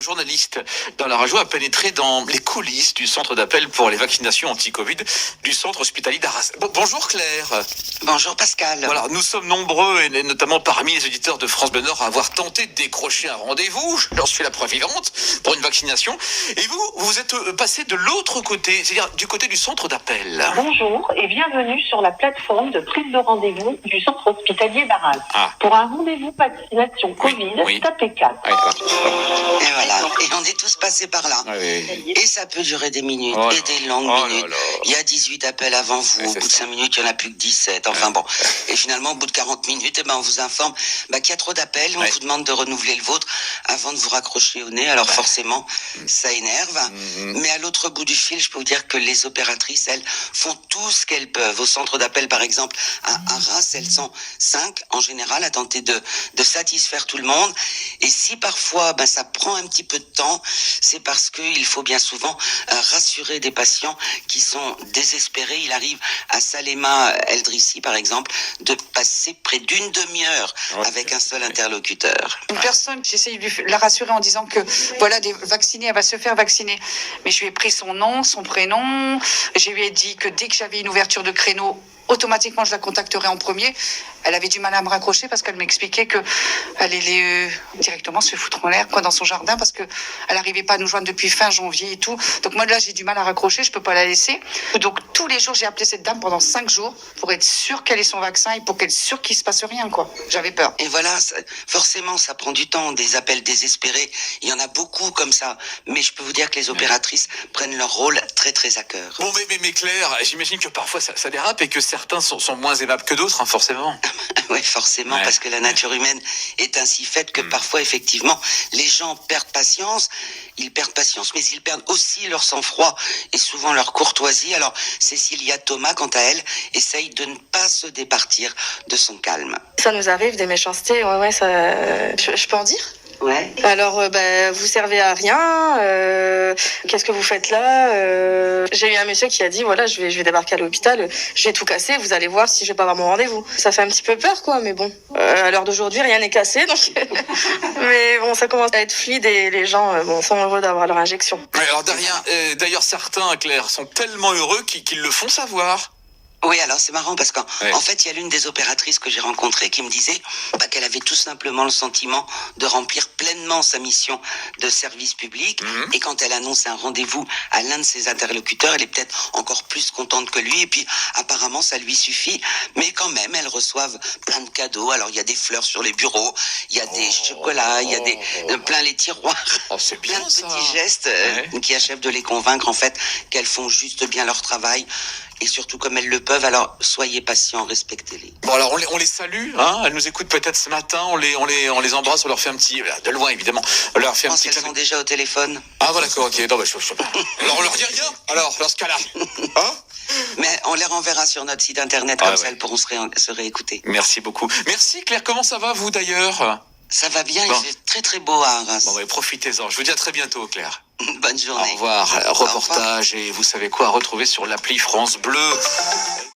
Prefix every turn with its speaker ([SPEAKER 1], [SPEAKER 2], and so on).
[SPEAKER 1] journaliste dans la région a pénétré dans les coulisses du centre d'appel pour les vaccinations anti-Covid du centre hospitalier d'Arras. Bonjour Claire.
[SPEAKER 2] Bonjour Pascal.
[SPEAKER 1] Voilà, nous sommes nombreux, et notamment parmi les auditeurs de France Bleu Nord, à avoir tenté de décrocher un rendez-vous. J'en suis la preuve vivante pour une vaccination. Et vous êtes passé de l'autre côté, c'est-à-dire du côté du centre d'appel.
[SPEAKER 3] Bonjour et bienvenue sur la plateforme de prise de rendez-vous du centre hospitalier d'Arras.
[SPEAKER 1] Ah.
[SPEAKER 3] Pour un rendez-vous vaccination Covid, tapez 4.
[SPEAKER 2] Et voilà, et on est tous passés par là.
[SPEAKER 1] Oui.
[SPEAKER 2] Et ça peut durer des minutes,
[SPEAKER 1] Oh
[SPEAKER 2] et des longues minutes. Il y a 18 appels avant vous, au bout de 5 minutes, il n'y en a plus que 17. Enfin bon, et finalement, au bout de 40 minutes, on vous informe qu'il y a trop d'appels, on vous demande de renouveler le vôtre avant de vous raccrocher au nez. Alors forcément, ça énerve. Mais à l'autre bout du fil, je peux vous dire que les opératrices, elles, font tout ce qu'elles peuvent. Au centre d'appel, par exemple, à Arras, elles sont 5 en général à tenter de satisfaire tout le monde. Et si parfois ça prend un petit peu de temps, c'est parce qu'il faut bien souvent rassurer des patients qui sont désespérés. Il arrive à Salema Eldrissi, par exemple, de passer près d'une demi-heure avec un seul interlocuteur.
[SPEAKER 4] Une personne, j'essaye de la rassurer en disant que voilà, vaccinée, elle va se faire vacciner. Mais je lui ai pris son nom, son prénom. Je lui ai dit que dès que j'avais une ouverture de créneau, automatiquement je la contacterai en premier. Elle avait du mal à me raccrocher parce qu'elle m'expliquait que elle allait directement se foutre en l'air dans son jardin parce que elle n'arrivait pas à nous joindre depuis fin janvier et tout. Donc moi là j'ai du mal à raccrocher, je peux pas la laisser. Donc tous les jours j'ai appelé cette dame pendant 5 jours pour être sûre qu'elle ait son vaccin et pour qu'elle soit sûre qu'il se passe rien quoi. J'avais peur.
[SPEAKER 2] Et voilà, forcément ça prend du temps, des appels désespérés. Il y en a beaucoup comme ça. Mais je peux vous dire que les opératrices prennent leur rôle très très à cœur.
[SPEAKER 1] Bon, mais Claire, j'imagine que parfois ça dérape et que certains sont moins aimables que d'autres, forcément.
[SPEAKER 2] Oui, forcément, parce que la nature humaine est ainsi faite que parfois, effectivement, les gens perdent patience, mais ils perdent aussi leur sang-froid et souvent leur courtoisie. Alors, Cécilia Thomas, quant à elle, essaye de ne pas se départir de son calme.
[SPEAKER 5] Ça nous arrive, des méchancetés, ça... Je peux en dire ?
[SPEAKER 2] Ouais.
[SPEAKER 5] Alors, vous servez à rien. Qu'est-ce que vous faites là J'ai eu un monsieur qui a dit voilà, je vais débarquer à l'hôpital, je vais tout casser. Vous allez voir si je vais pas avoir mon rendez-vous. Ça fait un petit peu peur, quoi. Mais bon, à l'heure d'aujourd'hui, rien n'est cassé, donc. Mais bon, ça commence à être fluide et les gens sont heureux d'avoir leur injection.
[SPEAKER 1] Alors d'ailleurs, certains, Claire, sont tellement heureux qu'ils le font savoir.
[SPEAKER 2] Oui, alors c'est marrant parce qu'en fait, il y a l'une des opératrices que j'ai rencontrées qui me disait qu'elle avait tout simplement le sentiment de remplir pleinement sa mission de service public. Et quand elle annonce un rendez-vous à l'un de ses interlocuteurs, elle est peut-être encore plus contente que lui. Et puis, apparemment, ça lui suffit. Mais quand même, elles reçoivent plein de cadeaux. Alors, il y a des fleurs sur les bureaux, il y a des chocolats, il y a plein les tiroirs.
[SPEAKER 1] C'est bien,
[SPEAKER 2] plein de petits gestes qui achèvent de les convaincre, en fait, qu'elles font juste bien leur travail. Et surtout comme elles le peuvent, alors soyez patients, respectez-les.
[SPEAKER 1] Bon alors on les salue, elles nous écoutent peut-être ce matin, on les embrasse, on leur fait un petit, de loin évidemment, on leur fait un petit...
[SPEAKER 2] Elles sont déjà au téléphone.
[SPEAKER 1] Ah voilà, d'accord, ok, non, je sais pas. Alors on leur dit rien, alors dans ce cas-là,
[SPEAKER 2] Mais on les renverra sur notre site internet, comme ça elles pourront se réécouter.
[SPEAKER 1] Merci beaucoup. Merci Claire, comment ça va vous d'ailleurs?
[SPEAKER 2] Ça va bien, il fait très très beau à Arras.
[SPEAKER 1] Bon, profitez-en, je vous dis à très bientôt Claire.
[SPEAKER 2] Bonne journée.
[SPEAKER 1] Au revoir, reportage et vous savez quoi, retrouver sur l'appli France Bleu.